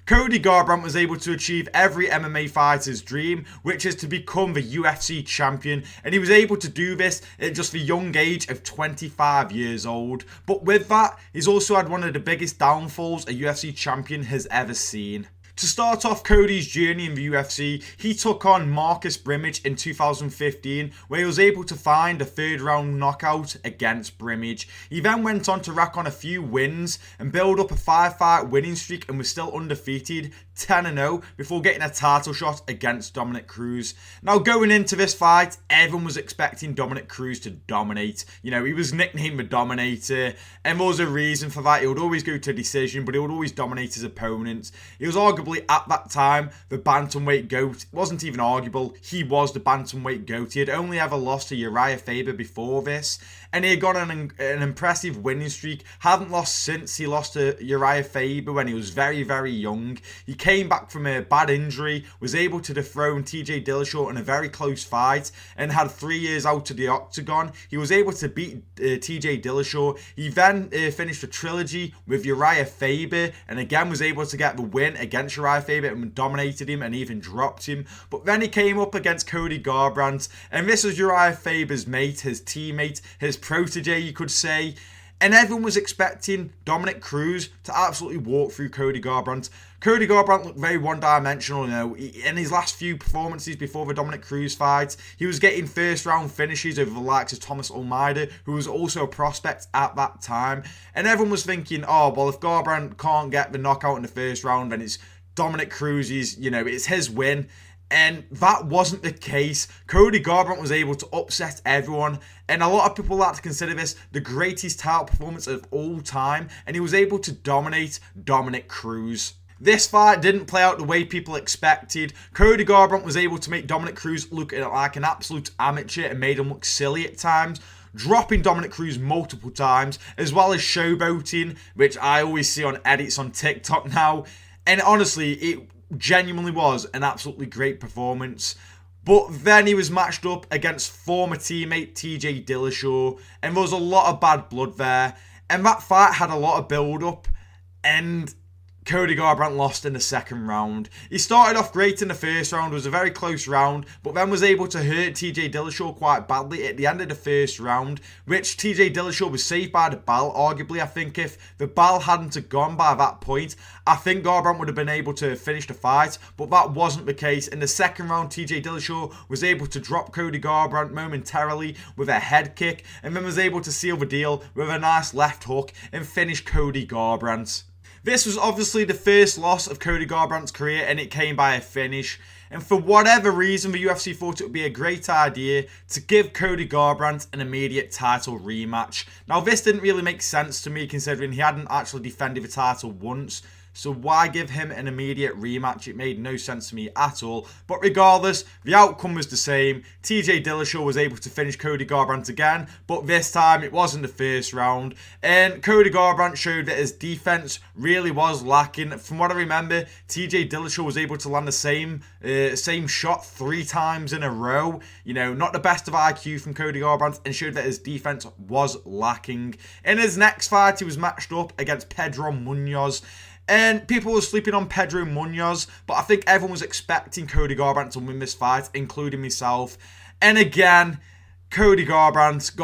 Cody Garbrandt was able to achieve every MMA fighter's dream, which is to become the UFC champion, and he was able to do this at just the young age of 25 years old. But with that, he's also had one of the biggest downfalls a UFC champion has ever seen. To start off Cody's journey in the UFC, he took on Marcus Brimage in 2015, where he was able to find a third round knockout against Brimage. He then went on to rack on a few wins and build up a 5-fight winning streak and was still undefeated, 10-0, before getting a title shot against Dominick Cruz. Now going into this fight, everyone was expecting Dominick Cruz to dominate. You know, he was nicknamed the Dominator, and there was a reason for that. He would always go to decision, but he would always dominate his opponents. He was arguably at that time the bantamweight GOAT. It wasn't even arguable, he was the bantamweight GOAT. He had only ever lost to Uriah Faber before this, and he had gone on an impressive winning streak. Hadn't lost since he lost to Uriah Faber when he was very, very young. He came back from a bad injury, was able to dethrone TJ Dillashaw in a very close fight, and had 3 years out of the octagon. He was able to beat TJ Dillashaw. He then finished a trilogy with Uriah Faber, and again was able to get the win against Uriah Faber and dominated him and even dropped him. But then he came up against Cody Garbrandt, and this was Uriah Faber's mate, his teammate, his protege, you could say. And everyone was expecting Dominick Cruz to absolutely walk through Cody Garbrandt. Cody Garbrandt looked very one-dimensional, you know. In his last few performances before the Dominick Cruz fight, he was getting first-round finishes over the likes of Thomas Almeida, who was also a prospect at that time. And everyone was thinking, oh, well, if Garbrandt can't get the knockout in the first round, then it's Dominick Cruz's, you know, it's his win. And that wasn't the case. Cody Garbrandt was able to upset everyone, and a lot of people like to consider this the greatest title performance of all time, and he was able to dominate Dominick Cruz. This fight didn't play out the way people expected. Cody Garbrandt was able to make Dominick Cruz look like an absolute amateur and made him look silly at times, dropping Dominick Cruz multiple times, as well as showboating, which I always see on edits on TikTok now. And honestly, it genuinely was an absolutely great performance. But then he was matched up against former teammate TJ Dillashaw, and there was a lot of bad blood there. And that fight had a lot of build-up, and Cody Garbrandt lost in the second round. He started off great in the first round, was a very close round, but then was able to hurt TJ Dillashaw quite badly at the end of the first round, which TJ Dillashaw was saved by the bell. Arguably, I think if the bell hadn't have gone by that point, I think Garbrandt would have been able to finish the fight, but that wasn't the case. In the second round, TJ Dillashaw was able to drop Cody Garbrandt momentarily with a head kick, and then was able to seal the deal with a nice left hook and finish Cody Garbrandt. This was obviously the first loss of Cody Garbrandt's career, and it came by a finish. And for whatever reason, the UFC thought it would be a great idea to give Cody Garbrandt an immediate title rematch. Now, this didn't really make sense to me, considering he hadn't actually defended the title once. So why give him an immediate rematch? It made no sense to me at all. But regardless, the outcome was the same. TJ Dillashaw was able to finish Cody Garbrandt again, but this time it wasn't the first round. And Cody Garbrandt showed that his defense really was lacking. From what I remember, TJ Dillashaw was able to land the same shot 3 times in a row. You know, not the best of IQ from Cody Garbrandt, and showed that his defense was lacking. In his next fight, he was matched up against Pedro Munoz. And people were sleeping on Pedro Munoz, but I think everyone was expecting Cody Garbrandt to win this fight, including myself. And again, Cody Garbrandt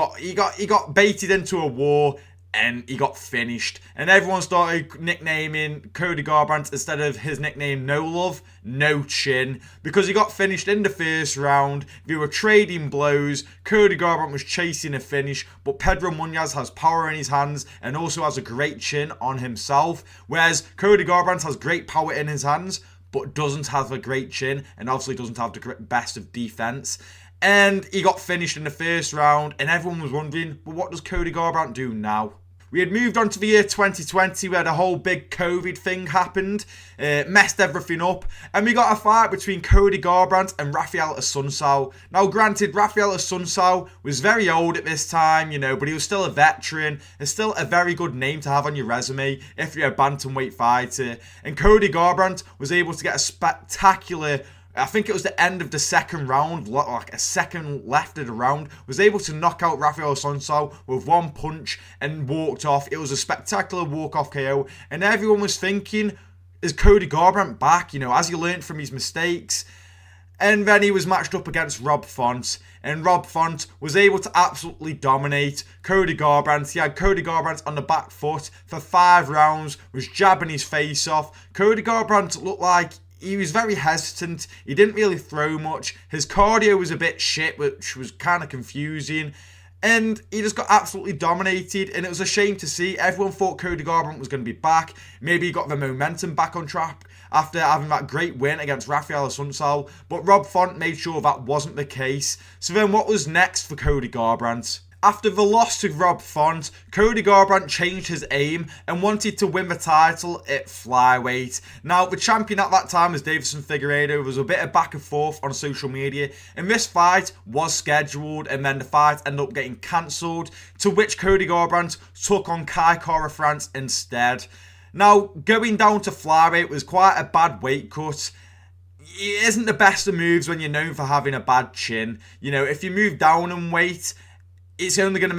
got baited into a war, and he got finished. And everyone started nicknaming Cody Garbrandt, instead of his nickname No Love, No Chin, because he got finished in the first round. They were trading blows. Cody Garbrandt was chasing a finish, but Pedro Munoz has power in his hands and also has a great chin on himself, whereas Cody Garbrandt has great power in his hands, but doesn't have a great chin, and obviously doesn't have the best of defense. And he got finished in the first round, and everyone was wondering, well, what does Cody Garbrandt do now? We had moved on to the year 2020, where the whole big COVID thing happened, messed everything up, and we got a fight between Cody Garbrandt and Raphael Assunção. Now, granted, Raphael Assunção was very old at this time, you know, but he was still a veteran. It's still a very good name to have on your resume if you're a bantamweight fighter. And Cody Garbrandt was able to get a spectacular, I think it was the end of the second round, like a second left of the round, was able to knock out Raphael Assunção with one punch and walked off. It was a spectacular walk-off KO, and everyone was thinking, is Cody Garbrandt back? Has he learned from his mistakes? And then he was matched up against Rob Font, and Rob Font was able to absolutely dominate Cody Garbrandt. He had Cody Garbrandt on the back foot for 5 rounds, was jabbing his face off. Cody Garbrandt looked like he was very hesitant. He didn't really throw much. His cardio was a bit shit, which was kind of confusing. And he just got absolutely dominated, and it was a shame to see. Everyone thought Cody Garbrandt was going to be back. Maybe he got the momentum back on track after having that great win against Rafael Assunção, but Rob Font made sure that wasn't the case. So then what was next for Cody Garbrandt? After the loss to Rob Font, Cody Garbrandt changed his aim and wanted to win the title at Flyweight. Now, the champion at that time was Deiveson Figueiredo. There was a bit of back and forth on social media, and this fight was scheduled, and then the fight ended up getting cancelled, to which Cody Garbrandt took on Kai Kara-France instead. Now, going down to Flyweight was quite a bad weight cut. It isn't the best of moves when you're known for having a bad chin. If you move down in weight, it's only going to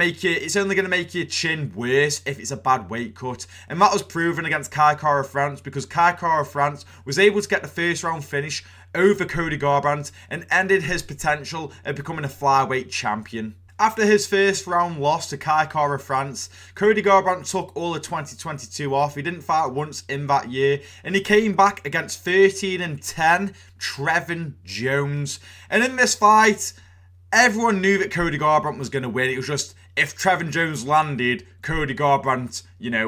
make your chin worse if it's a bad weight cut. And that was proven against Kai Kara-France, because Kai Kara-France was able to get the first round finish over Cody Garbrandt and ended his potential at becoming a Flyweight champion. After his first round loss to Kai Kara-France, Cody Garbrandt took all of 2022 off. He didn't fight once in that year, and he came back against 13-10 Trevin Jones. And in this fight, everyone knew that Cody Garbrandt was going to win. It was just, if Trevin Jones landed, Cody Garbrandt,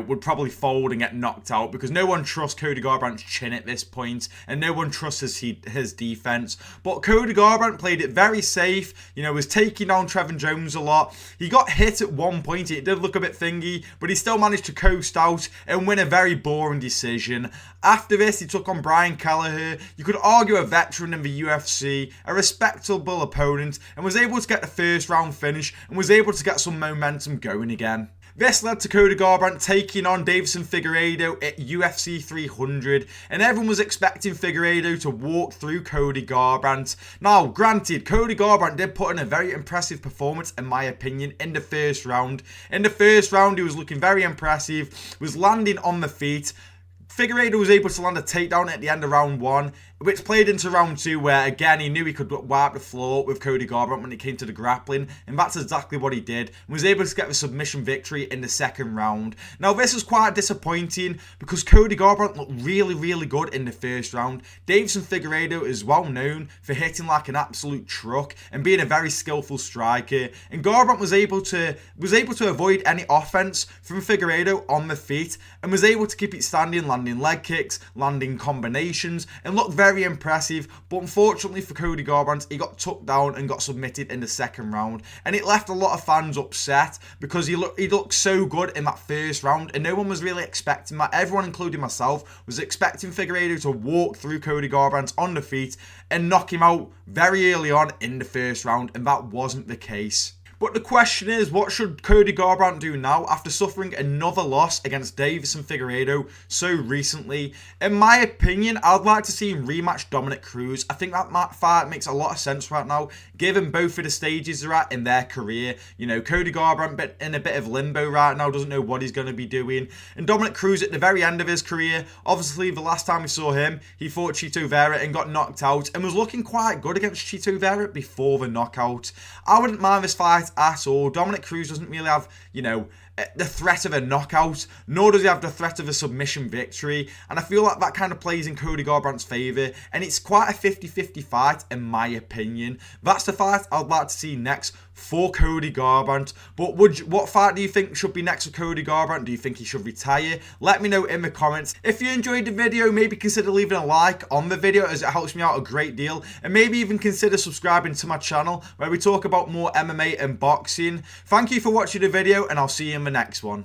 would probably fold and get knocked out, because no one trusts Cody Garbrandt's chin at this point, and no one trusts his defense. But Cody Garbrandt played it very safe, was taking down Trevin Jones a lot. He got hit at one point. It did look a bit thingy, but he still managed to coast out and win a very boring decision. After this, he took on Brian Kelleher. You could argue a veteran in the UFC, a respectable opponent, and was able to get the first round finish and was able to get some momentum going again. This led to Cody Garbrandt taking on Deiveson Figueiredo at UFC 300, and everyone was expecting Figueiredo to walk through Cody Garbrandt. Now, granted, Cody Garbrandt did put in a very impressive performance, in my opinion, in the first round. In the first round, he was looking very impressive, was landing on the feet. Figueiredo was able to land a takedown at the end of round 1, which played into round 2, where again he knew he could wipe the floor with Cody Garbrandt when it came to the grappling, and that's exactly what he did, and was able to get the submission victory in the second round. Now, this was quite disappointing, because Cody Garbrandt looked really, really good in the first round. Deiveson Figueiredo is well known for hitting like an absolute truck and being a very skillful striker, and Garbrandt was able to avoid any offense from Figueiredo on the feet, and was able to keep it standing, landing leg kicks, landing combinations, and looked very impressive. But unfortunately for Cody Garbrandt, he got took down and got submitted in the second round, and it left a lot of fans upset, because he looked so good in that first round, and no one was really expecting that. Everyone, including myself, was expecting Figueiredo to walk through Cody Garbrandt on the feet and knock him out very early on in the first round, and that wasn't the case. But the question is, what should Cody Garbrandt do now after suffering another loss against Deiveson Figueiredo so recently? In my opinion, I'd like to see him rematch Dominick Cruz. I think that fight makes a lot of sense right now, given both of the stages they're at in their career. Cody Garbrandt in a bit of limbo right now, doesn't know what he's going to be doing. And Dominick Cruz at the very end of his career, obviously the last time we saw him, he fought Chito Vera and got knocked out, and was looking quite good against Chito Vera before the knockout. I wouldn't mind this fight at all. Dominick Cruz doesn't really have, the threat of a knockout, nor does he have the threat of a submission victory, and I feel like that kind of plays in Cody Garbrandt's favour, and it's quite a 50-50 fight in my opinion. That's the fight I'd like to see next for Cody Garbrandt. But what fight do you think should be next for Cody Garbrandt? Do you think he should retire? Let me know in the comments. If you enjoyed the video, maybe consider leaving a like on the video, as it helps me out a great deal, and maybe even consider subscribing to my channel, where we talk about more MMA and boxing. Thank you for watching the video, and I'll see you in the next one.